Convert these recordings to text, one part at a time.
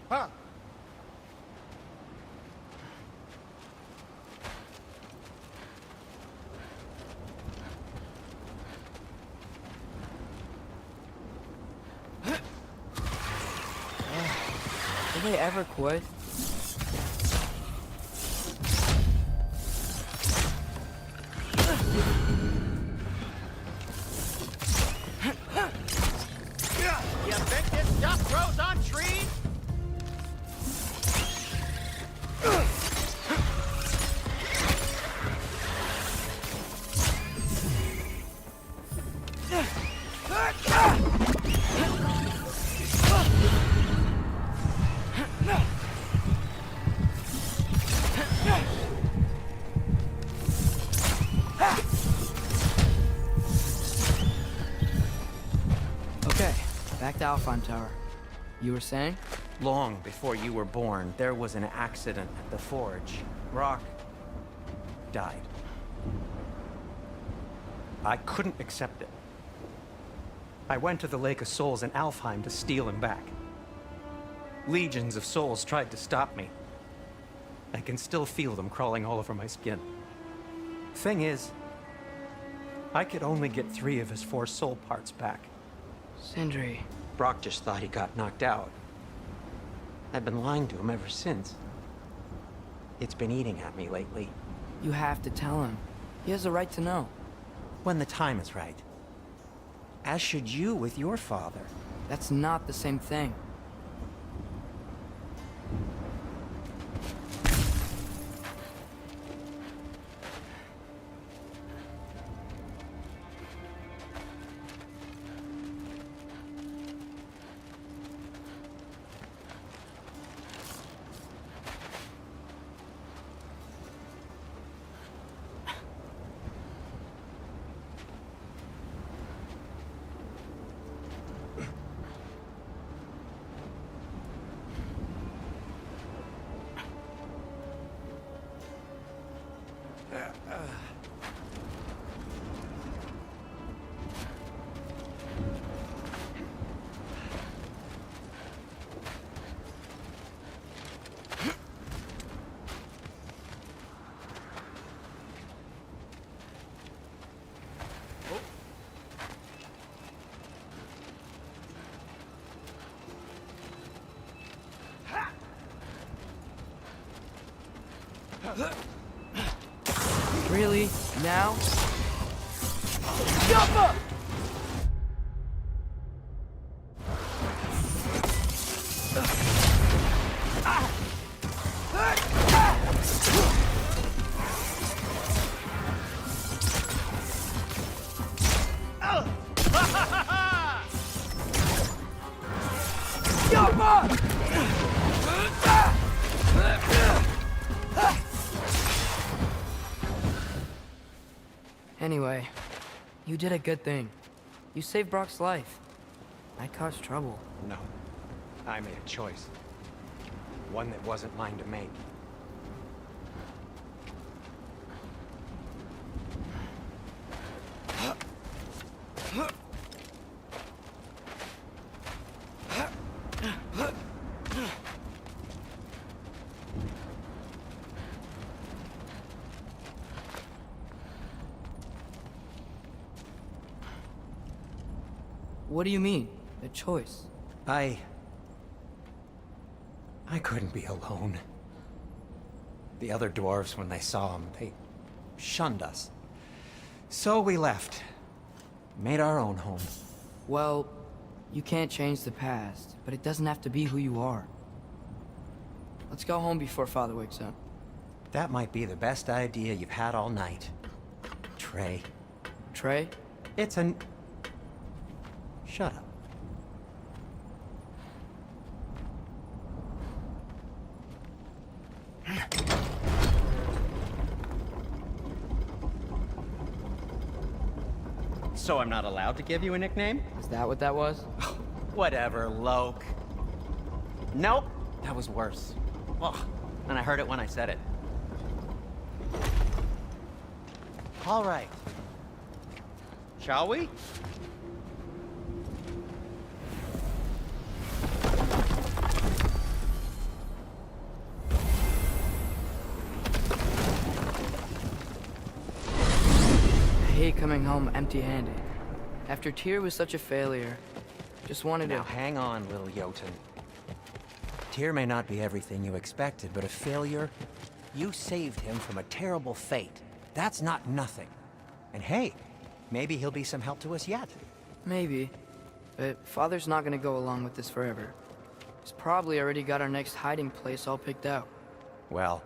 Huh? Did they ever quit? You think this stuff grows on trees? Okay, back to Alpine Tower. You were saying? Long before you were born, there was an accident at the forge. Brock died. I couldn't accept it. I went to the Lake of Souls in Alfheim to steal him back. Legions of souls tried to stop me. I can still feel them crawling all over my skin. Thing is, I could only get 3 of his 4 soul parts back. Sindri. Brock just thought he got knocked out. I've been lying to him ever since. It's been eating at me lately. You have to tell him. He has a right to know. When the time is right. As should you with your father. That's not the same thing. Really? Now? Jump up! Jump up! Anyway, you did a good thing. You saved Brock's life. I caused trouble. No. I made a choice. One that wasn't mine to make. What do you mean? A choice? I couldn't be alone. The other dwarves, when they saw him, they shunned us. So we left. Made our own home. Well, you can't change the past, but it doesn't have to be who you are. Let's go home before Father wakes up. That might be the best idea you've had all night. Trey. Trey? It's an... Shut up. So I'm not allowed to give you a nickname? Is that what that was? Whatever, Loke. Nope, that was worse. Ugh, and I heard it when I said it. All right. Shall we? hate coming home empty-handed. After Tyr was such a failure, just wanted Now to... hang on, little Jotun. Tyr may not be everything you expected, but a failure? You saved him from a terrible fate. That's not nothing. And hey, maybe he'll be some help to us yet. Maybe. But Father's not gonna go along with this forever. He's probably already got our next hiding place all picked out. Well,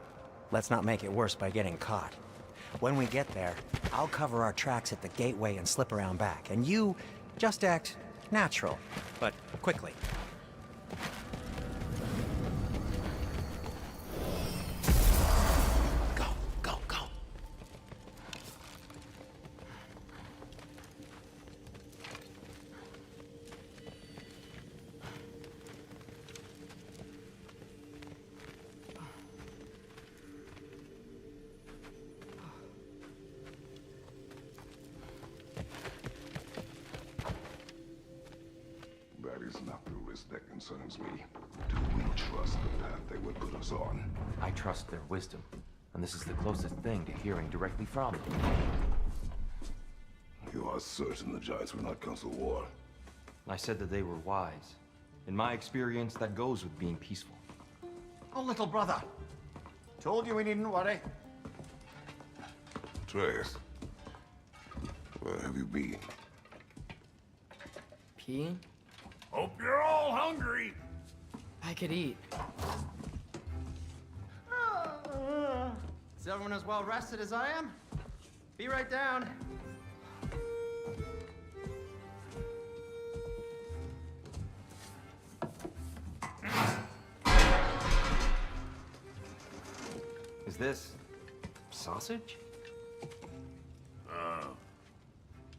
let's not make it worse by getting caught. When we get there, I'll cover our tracks at the gateway and slip around back. And you just act natural, but quickly. Go, go, go. That is not the risk that concerns me. Do we trust the path they would put us on? I trust their wisdom, and this is the closest thing to hearing directly from them. You are certain the Giants will not counsel war? I said that they were wise. In my experience, that goes with being peaceful. Oh, little brother. Told you we needn't worry. Atreus, where have you been? Peeing? Hope you're all hungry. I could eat. Is everyone as well rested as I am? Be right down. Is this sausage?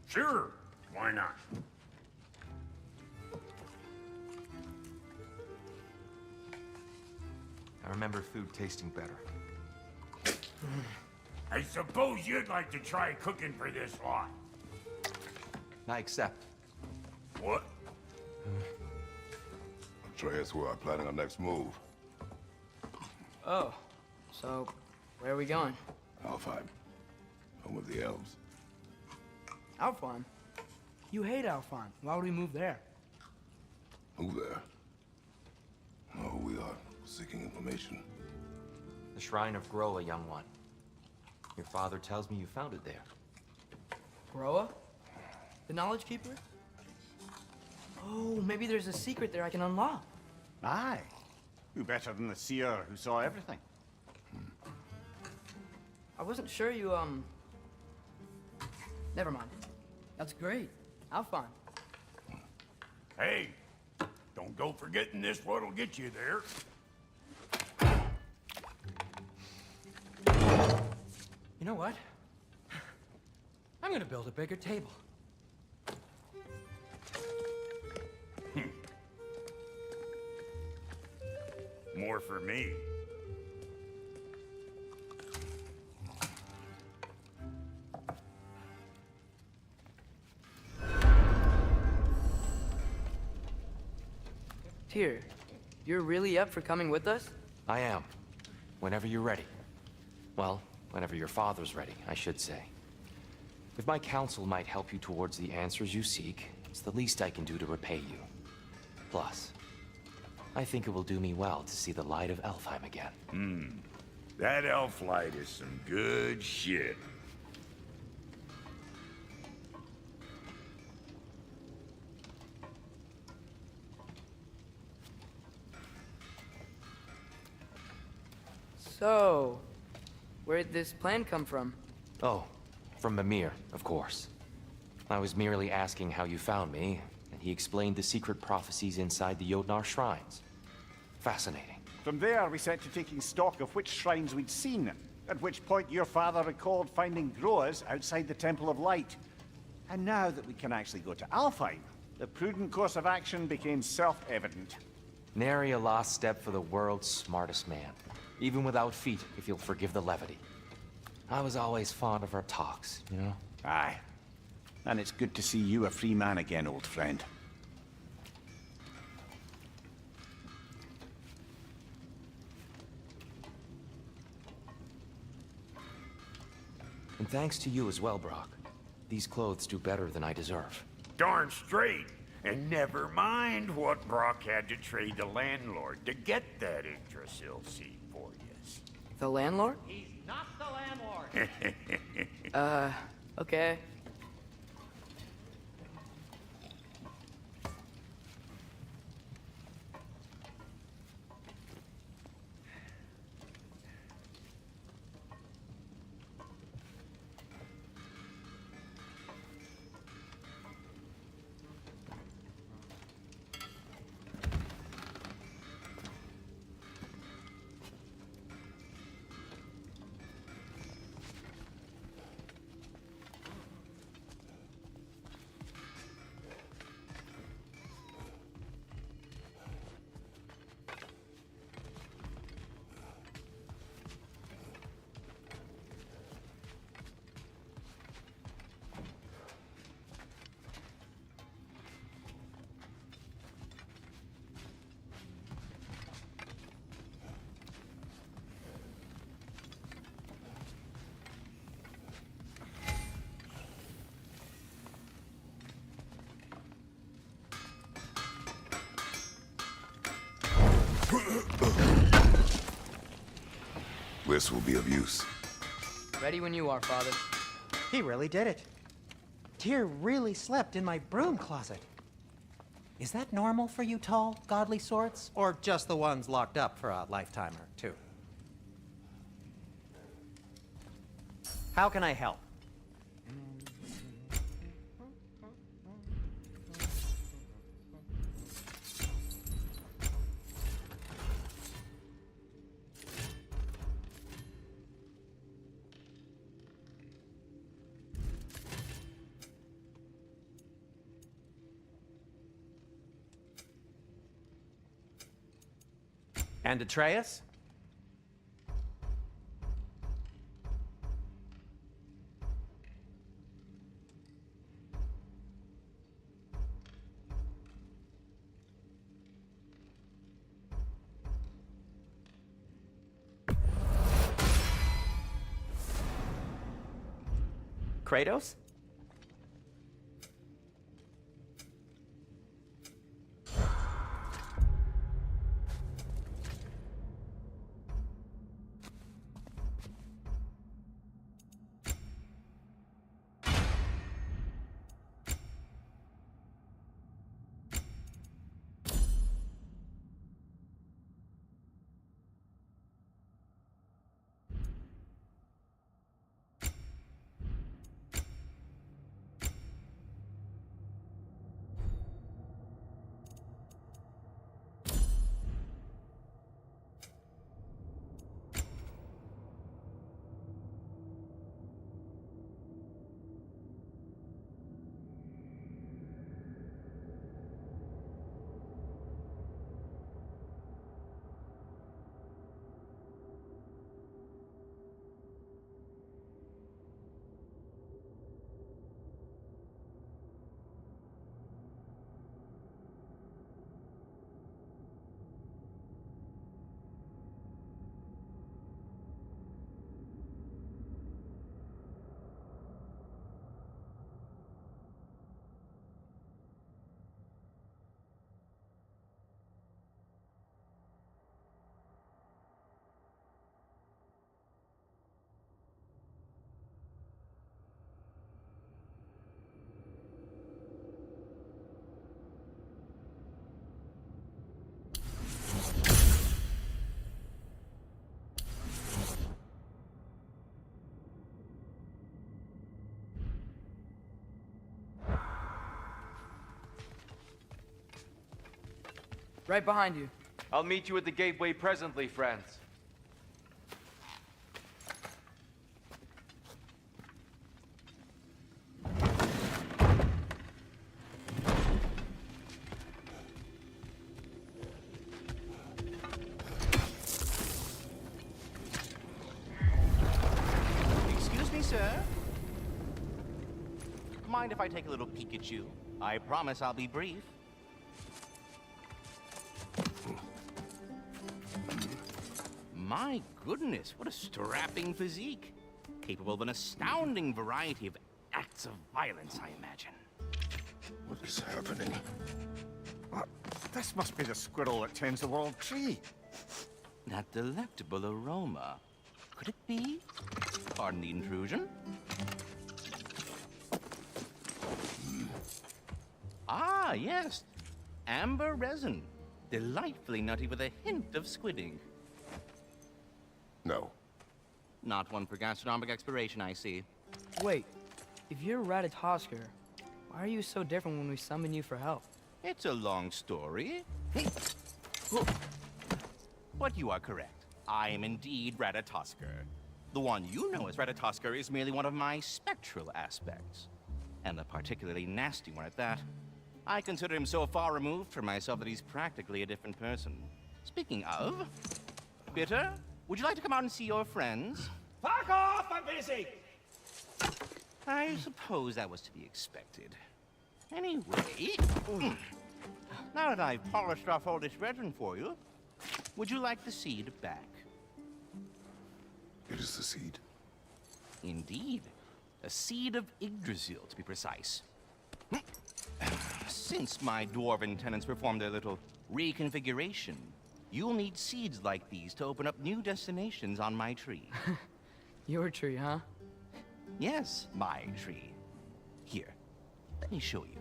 Sure. Why not? I remember food tasting better. I suppose you'd like to try cooking for this lot. I accept. What? Atreus, we are planning our next move. Oh, so where are we going? Alfheim, home of the elves. Alfheim? You hate Alfheim. Why would we move there? Move there? No, we are seeking information. The Shrine of Groa, young one. Your father tells me you found it there. Groa? The Knowledge Keeper? Oh, maybe there's a secret there I can unlock. Aye. Who better than the seer who saw everything? I wasn't sure you, Never mind. That's great. Alfheim. Hey, don't go forgetting this what'll get you there. You know what? I'm gonna build a bigger table. More for me. Tyr, you're really up for coming with us? I am. Whenever you're ready. Well, whenever your father's ready, I should say. If my counsel might help you towards the answers you seek, it's the least I can do to repay you. Plus, I think it will do me well to see the light of Alfheim again. That elf light is some good shit. So, where'd this plan come from? Oh, from Mimir, of course. I was merely asking how you found me, and he explained the secret prophecies inside the Jotnar shrines. Fascinating. From there, we set to taking stock of which shrines we'd seen, at which point your father recalled finding Groas outside the Temple of Light. And now that we can actually go to Alfheim, the prudent course of action became self-evident. Nary a lost step for the world's smartest man. Even without feet, if you'll forgive the levity. I was always fond of our talks, you know? Aye. And it's good to see you a free man again, old friend. And thanks to you as well, Brock. These clothes do better than I deserve. Darn straight. And never mind what Brock had to trade the landlord to get that Yggdrasil seed for you. The landlord? He's not the landlord. Okay. This will be of use. Ready when you are, Father. He really did it. Tyr really slept in my broom closet. Is that normal for you tall, godly sorts? Or just the ones locked up for a lifetime or two? How can I help? And Atreus? Kratos? Right behind you. I'll meet you at the gateway presently, friends. Excuse me, sir? Mind if I take a little peek at you? I promise I'll be brief. My goodness, what a strapping physique. Capable of an astounding variety of acts of violence, I imagine. What is happening? This must be the squirrel that tends the world tree. That delectable aroma. Could it be? Pardon the intrusion. Ah, yes. Amber resin. Delightfully nutty with a hint of squidding. No. Not one for gastronomic exploration, I see. Wait, if you're Ratatosker, why are you so different when we summon you for help? It's a long story. But you are correct. I am indeed Ratatosker. The one you know as Ratatosker is merely one of my spectral aspects. And a particularly nasty one at that. I consider him so far removed from myself that he's practically a different person. Speaking of, Bitter, would you like to come out and see your friends? Fuck off! I'm busy! I suppose that was to be expected. Anyway, now that I've polished off all this resin for you, would you like the seed back? It is the seed. Indeed. A seed of Yggdrasil, to be precise. Since my dwarven tenants performed their little reconfiguration, you'll need seeds like these to open up new destinations on my tree. Your tree, huh? Yes, my tree. Here, let me show you.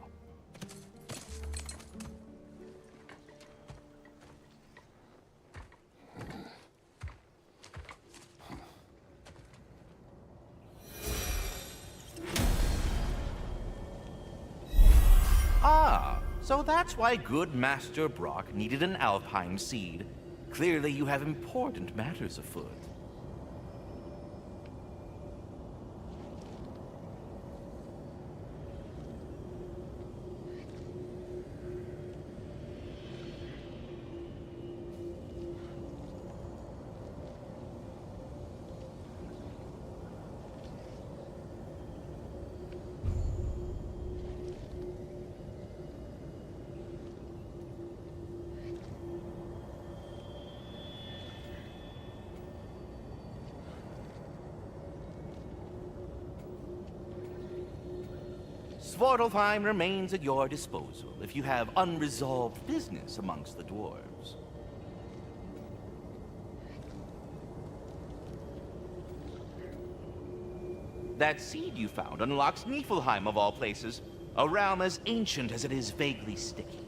Ah, so that's why good Master Brock needed an Alfheim seed. Clearly you have important matters afoot. Svartalfheim remains at your disposal if you have unresolved business amongst the dwarves. That seed you found unlocks Niflheim of all places, a realm as ancient as it is vaguely sticky.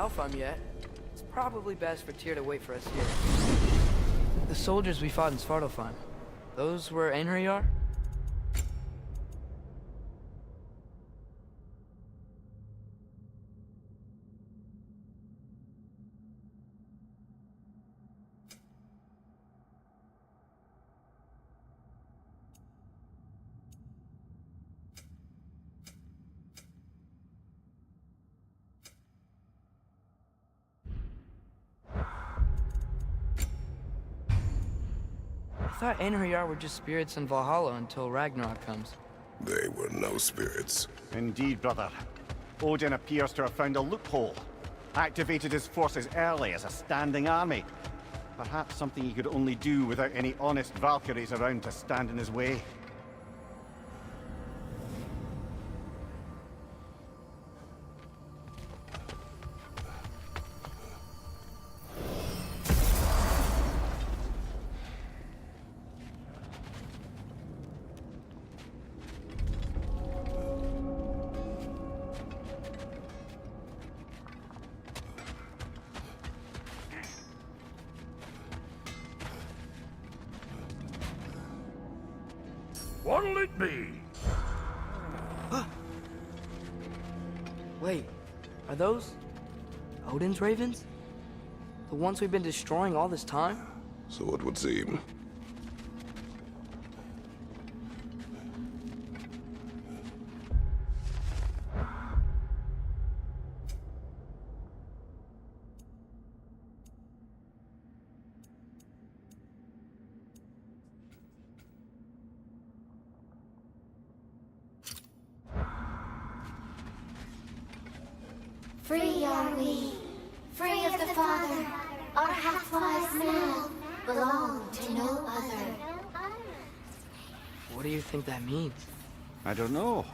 Alfheim yet, it's probably best for Tyr to wait for us here. The soldiers we fought in Svartalfheim, those were Einherjar? I thought Einherjar were just spirits in Valhalla until Ragnarok comes. They were no spirits. Indeed, brother. Odin appears to have found a loophole. Activated his forces early as a standing army. Perhaps something he could only do without any honest Valkyries around to stand in his way. What'll it be? Wait, are those Odin's ravens? The ones we've been destroying all this time? So it would seem. Free are we, free of the Father. Our half-lives now belong to no other. What do you think that means? I don't know,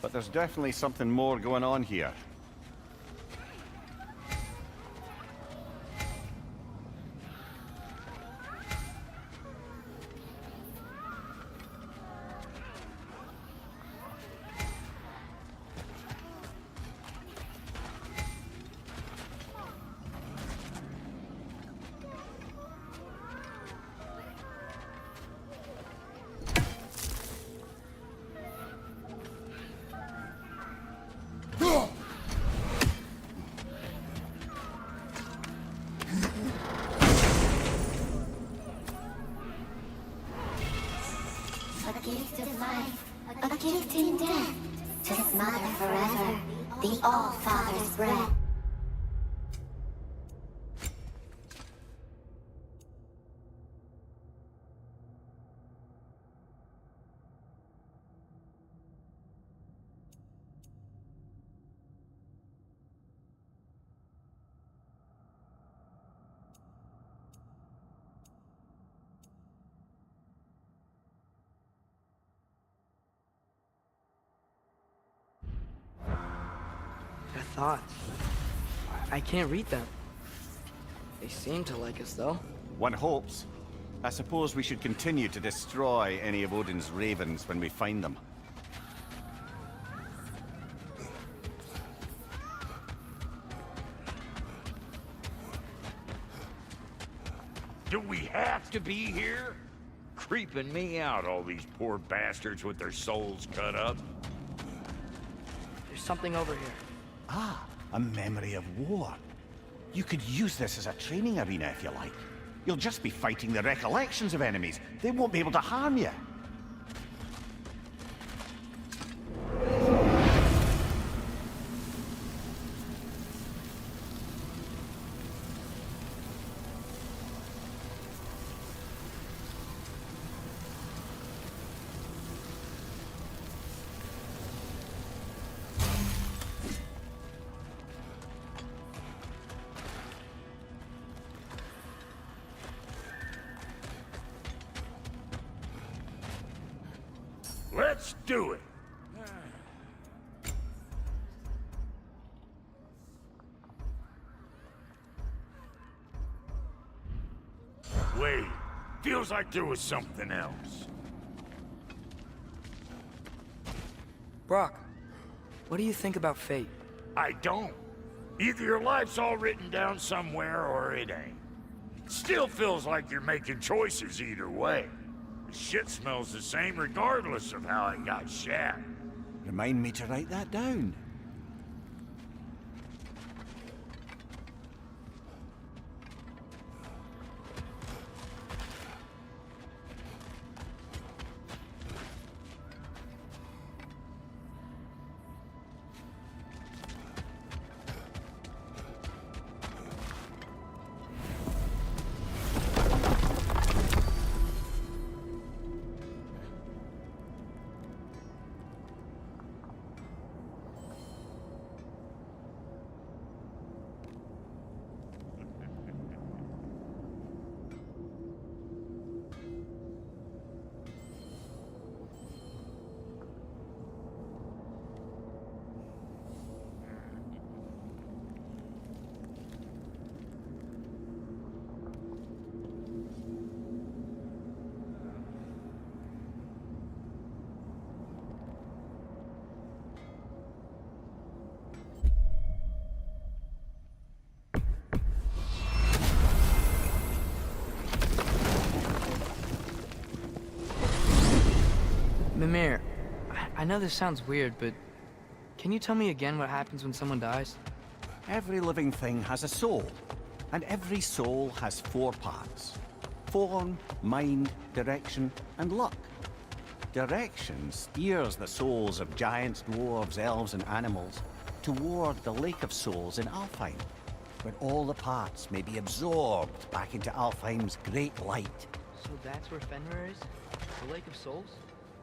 but there's definitely something more going on here. A gift of life, a gift in death, to smother forever the All-Father's breath. Their thoughts. I can't read them. They seem to like us, though. One hopes. I suppose we should continue to destroy any of Odin's ravens when we find them. Do we have to be here? Creeping me out, all these poor bastards with their souls cut up. There's something over here. Ah, a memory of war. You could use this as a training arena if you like. You'll just be fighting the recollections of enemies. They won't be able to harm you. Let's do it. Wait, feels like there was something else. Brock, what do you think about fate? I don't. Either your life's all written down somewhere or it ain't. Still feels like you're making choices either way. The shit smells the same regardless of how it got shat. Remind me to write that down. Mimir, I know this sounds weird, but can you tell me again what happens when someone dies? Every living thing has a soul, and every soul has 4 parts. Form, mind, direction, and luck. Direction steers the souls of giants, dwarves, elves, and animals toward the Lake of Souls in Alfheim, where all the parts may be absorbed back into Alfheim's great light. So that's where Fenrir is? The Lake of Souls?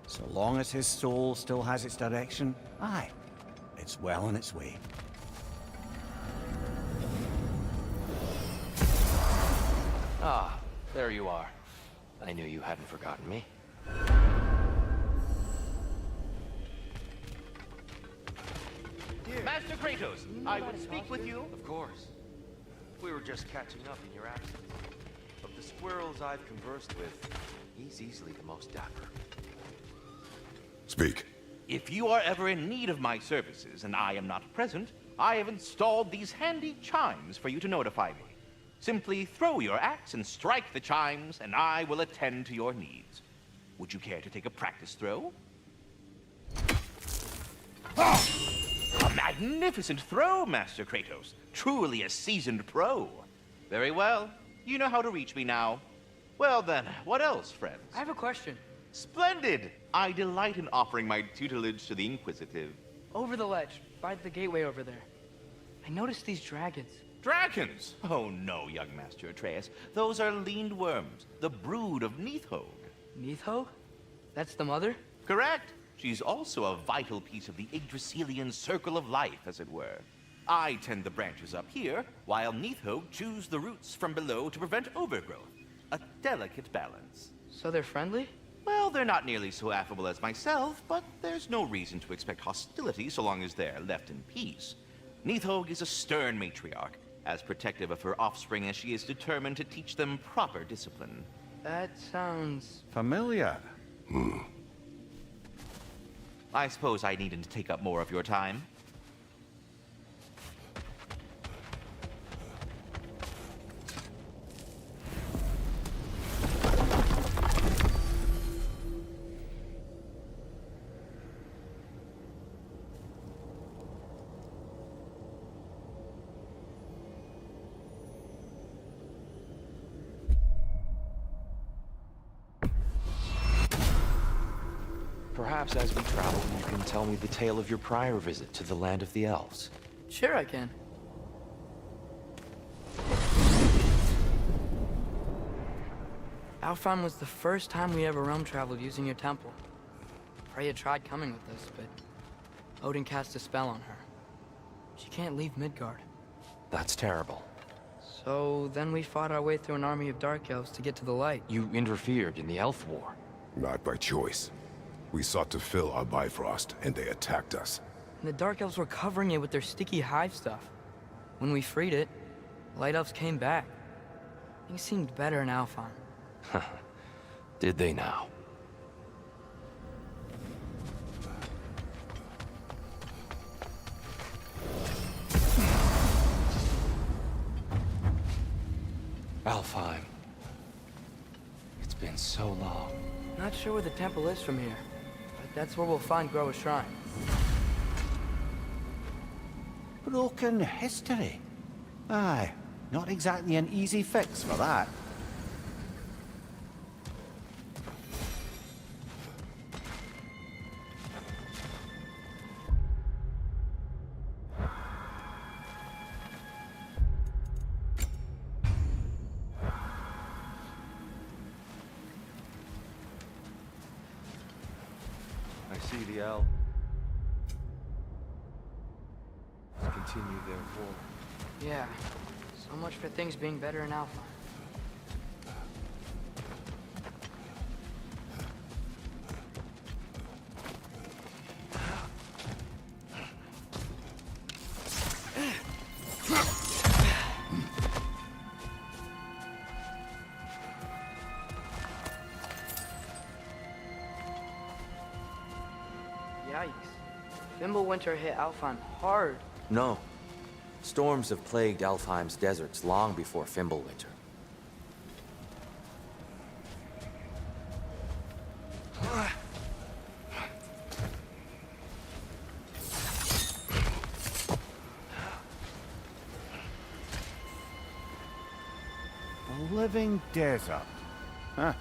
So long as his soul still has its direction, aye, it's well on its way. Ah, there you are. I knew you hadn't forgotten me. Master Kratos, I would speak with you. Of course. We were just catching up in your absence. Of the squirrels I've conversed with, he's easily the most dapper. Speak. If you are ever in need of my services and I am not present, I have installed these handy chimes for you to notify me. Simply throw your axe and strike the chimes, and I will attend to your needs. Would you care to take a practice throw? A magnificent throw, Master Kratos. Truly a seasoned pro. Very well. You know how to reach me now. Well then, what else, friends? I have a question. Splendid! I delight in offering my tutelage to the inquisitive. Over the ledge, by the gateway over there. I noticed these dragons. Dragons? Oh no, young Master Atreus. Those are leaned worms, the brood of Nidhogg. Nidhogg? That's the mother? Correct. She's also a vital piece of the Yggdrasilian circle of life, as it were. I tend the branches up here, while Nidhogg chews the roots from below to prevent overgrowth. A delicate balance. So they're friendly? Well, they're not nearly so affable as myself, but there's no reason to expect hostility so long as they're left in peace. Nidhogg is a stern matriarch, as protective of her offspring as she is determined to teach them proper discipline. That sounds... Familiar. I suppose I needn't take up more of your time. Perhaps as we travel, you can tell me the tale of your prior visit to the land of the elves. Sure I can. Alfheim was the first time we ever realm traveled using your temple. Freya tried coming with us, but Odin cast a spell on her. She can't leave Midgard. That's terrible. So then we fought our way through an army of dark elves to get to the light. You interfered in the elf war. Not by choice. We sought to fill our Bifrost, and they attacked us. And the dark elves were covering it with their sticky hive stuff. When we freed it, light elves came back. Things seemed better in Alfheim. Did they now? Alfheim. It's been so long. Not sure where the temple is from here, but that's where we'll find Groa's shrine. Broken history. Aye, not exactly an easy fix for that. I see the elves. Continue their war. Yeah, so much for things being better in Alpha. Yikes. Fimbulwinter hit Alfheim hard. No. Storms have plagued Alfheim's deserts long before Fimbulwinter. A living desert. Huh.